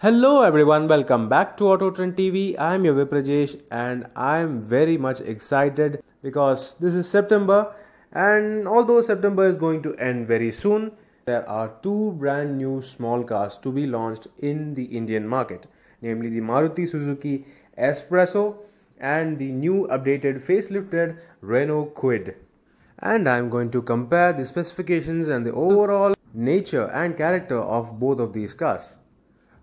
Hello everyone, welcome back to Auto Trend TV. I am your Viprajesh and I am very much excited because this is September, and although September is going to end very soon, there are two brand new small cars to be launched in the Indian market, namely the Maruti Suzuki Espresso and the new updated facelifted Renault Kwid. And I am going to compare the specifications and the overall nature and character of both of these cars.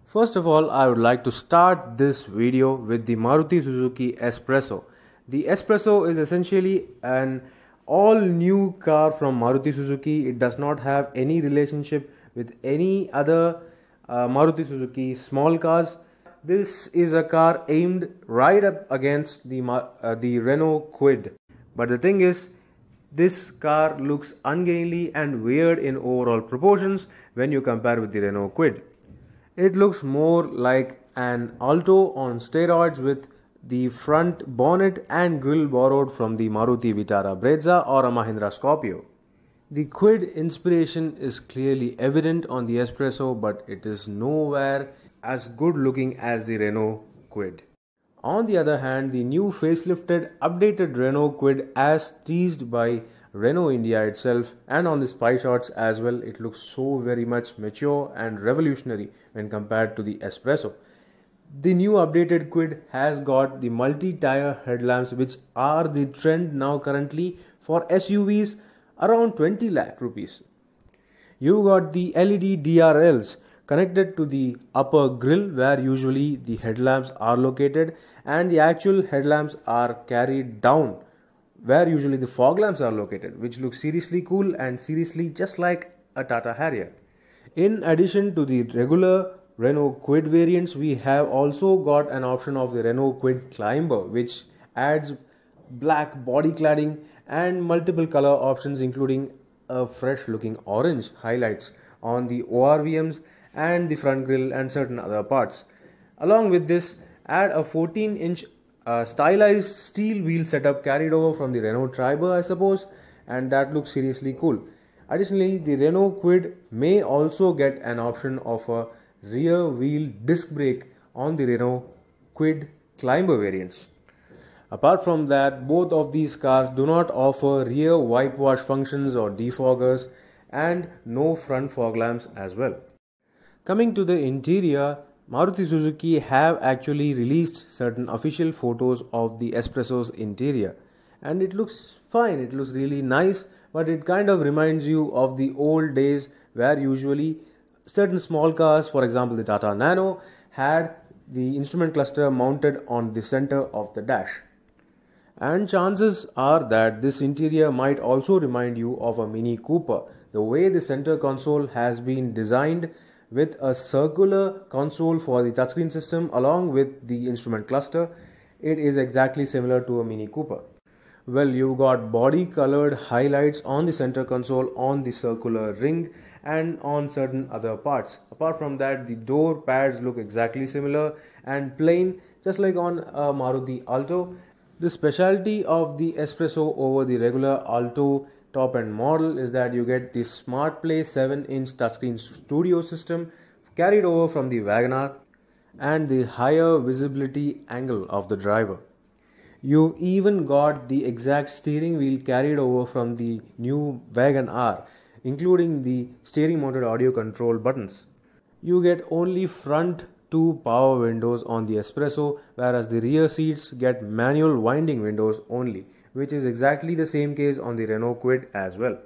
First of all, I would like to start this video with the Maruti Suzuki Espresso. The Espresso is essentially an all-new car from Maruti Suzuki. It does not have any relationship with any other Maruti Suzuki small cars. This is a car aimed right up against the Renault Kwid. But the thing is, this car looks ungainly and weird in overall proportions when you compare with the Renault Kwid. It looks more like an Alto on steroids, with the front bonnet and grille borrowed from the Maruti Vitara Brezza or a Mahindra Scorpio. The Kwid inspiration is clearly evident on the Espresso, but it is nowhere as good looking as the Renault Kwid. On the other hand, the new facelifted updated Renault Kwid, as teased by Renault India itself and on the spy shots as well, it looks so very much mature and revolutionary when compared to the Espresso. The new updated Kwid has got the multi-tire headlamps, which are the trend now currently for SUVs around 20 lakh rupees. You got the LED DRLs connected to the upper grille, where usually the headlamps are located, and the actual headlamps are carried down where usually the fog lamps are located, which looks seriously cool and seriously just like a Tata Harrier. In addition to the regular Renault Kwid variants, we have also got an option of the Renault Kwid Climbbar, which adds black body cladding and multiple color options, including a fresh looking orange highlights on the ORVMs and the front grille and certain other parts. Along with this, add a 14-inch stylized steel wheel setup carried over from the Renault Triber, I suppose, and that looks seriously cool. Additionally, the Renault Kwid may also get an option of a rear wheel disc brake on the Renault Kwid Climbbar variants. Apart from that, both of these cars do not offer rear wipe wash functions or defoggers, and no front fog lamps as well. Coming to the interior, Maruti Suzuki have actually released certain official photos of the Espresso's interior, and it looks fine, it looks really nice, but it kind of reminds you of the old days where usually certain small cars, for example the Tata Nano, had the instrument cluster mounted on the center of the dash. And chances are that this interior might also remind you of a Mini Cooper. The way the center console has been designed, with a circular console for the touchscreen system along with the instrument cluster, it is exactly similar to a Mini Cooper. Well, you've got body colored highlights on the center console, on the circular ring, and on certain other parts. Apart from that, the door pads look exactly similar and plain, just like on a Maruti Alto. The specialty of the Espresso over the regular Alto top end model is that you get the Smart Play 7-inch touchscreen studio system carried over from the WagonR and the higher visibility angle of the driver. You even got the exact steering wheel carried over from the new WagonR, including the steering mounted audio control buttons. You get only front two power windows on the Espresso, whereas the rear seats get manual winding windows only, which is exactly the same case on the Renault Kwid as well.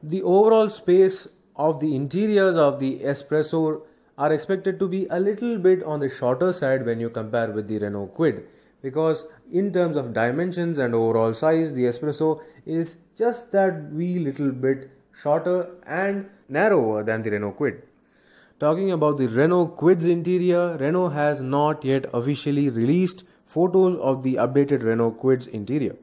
The overall space of the interiors of the Espresso are expected to be a little bit on the shorter side when you compare with the Renault Kwid, because in terms of dimensions and overall size, the Espresso is just that wee little bit shorter and narrower than the Renault Kwid. Talking about the Renault Kwid's interior, Renault has not yet officially released photos of the updated Renault Kwid's interior,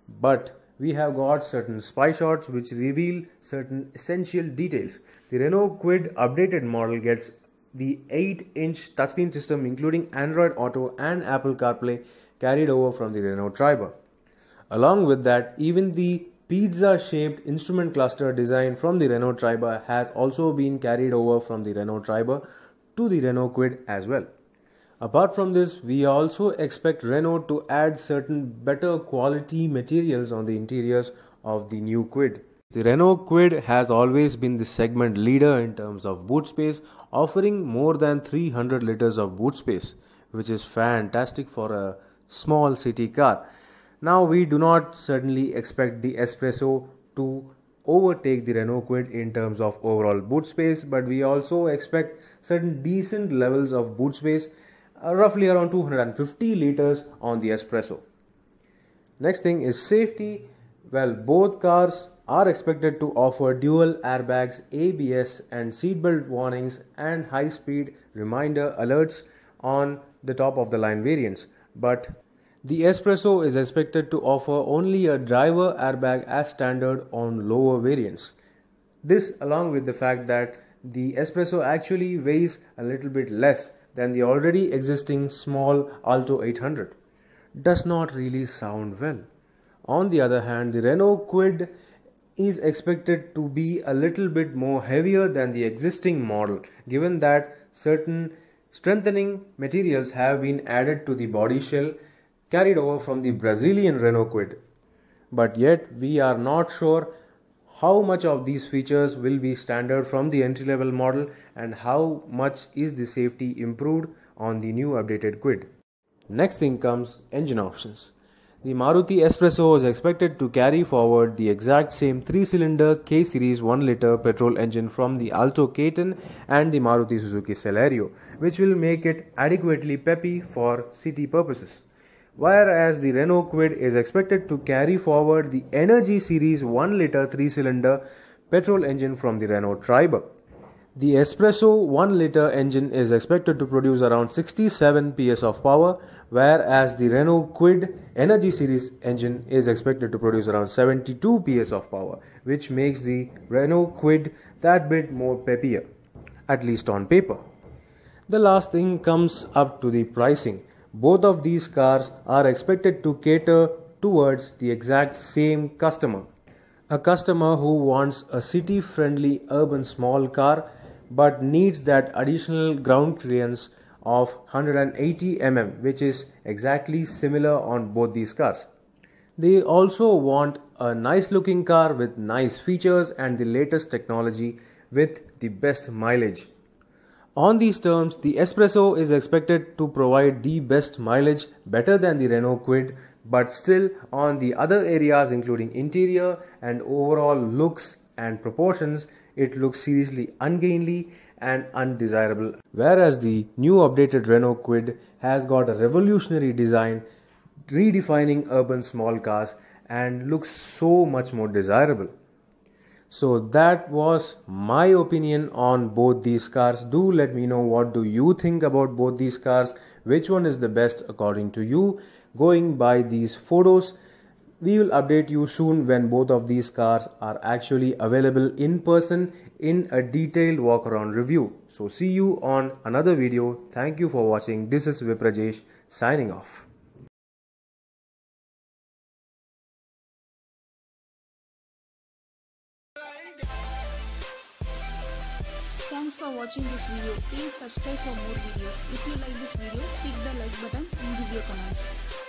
but we have got certain spy shots which reveal certain essential details. The Renault Kwid updated model gets the 8-inch touchscreen system, including Android Auto and Apple CarPlay, carried over from the Renault Triber. Along with that, even the pizza-shaped instrument cluster design from the Renault Triber has also been carried over from the Renault Triber to the Renault Kwid as well. Apart from this, we also expect Renault to add certain better quality materials on the interiors of the new Kwid. The Renault Kwid has always been the segment leader in terms of boot space, offering more than 300 liters of boot space, which is fantastic for a small city car. Now, we do not certainly expect the Espresso to overtake the Renault Kwid in terms of overall boot space, but we also expect certain decent levels of boot space, roughly around 250 liters on the Espresso. Next thing is safety. Well, both cars are expected to offer dual airbags, ABS and seatbelt warnings and high-speed reminder alerts on the top of the line variants. But the Espresso is expected to offer only a driver airbag as standard on lower variants. This, along with the fact that the Espresso actually weighs a little bit less than the already existing small Alto 800, does not really sound well. On the other hand, the Renault Kwid is expected to be a little bit more heavier than the existing model, given that certain strengthening materials have been added to the body shell carried over from the Brazilian Renault Kwid. But yet we are not sure how much of these features will be standard from the entry-level model and how much is the safety improved on the new updated Kwid. Next thing comes engine options. The Maruti Espresso is expected to carry forward the exact same 3-cylinder K-Series 1-liter petrol engine from the Alto K10 and the Maruti Suzuki Celerio, which will make it adequately peppy for city purposes. Whereas the Renault Kwid is expected to carry forward the Energy Series 1-liter 3-cylinder petrol engine from the Renault Triber. The Espresso 1-liter engine is expected to produce around 67 PS of power, whereas the Renault Kwid Energy Series engine is expected to produce around 72 PS of power, which makes the Renault Kwid that bit more peppier, at least on paper. The last thing comes up to the pricing. Both of these cars are expected to cater towards the exact same customer. A customer who wants a city-friendly urban small car but needs that additional ground clearance of 180 mm, which is exactly similar on both these cars. They also want a nice looking car with nice features and the latest technology with the best mileage. On these terms, the Espresso is expected to provide the best mileage, better than the Renault Kwid, but still on the other areas including interior and overall looks and proportions, it looks seriously ungainly and undesirable. Whereas the new updated Renault Kwid has got a revolutionary design, redefining urban small cars and looks so much more desirable. So that was my opinion on both these cars. Do let me know what do you think about both these cars. Which one is the best according to you? Going by these photos, we will update you soon when both of these cars are actually available in person in a detailed walk around review. So see you on another video. Thank you for watching. This is Viprajesh signing off. Thanks for watching this video. Please subscribe for more videos. If you like this video, click the like buttons and give your comments.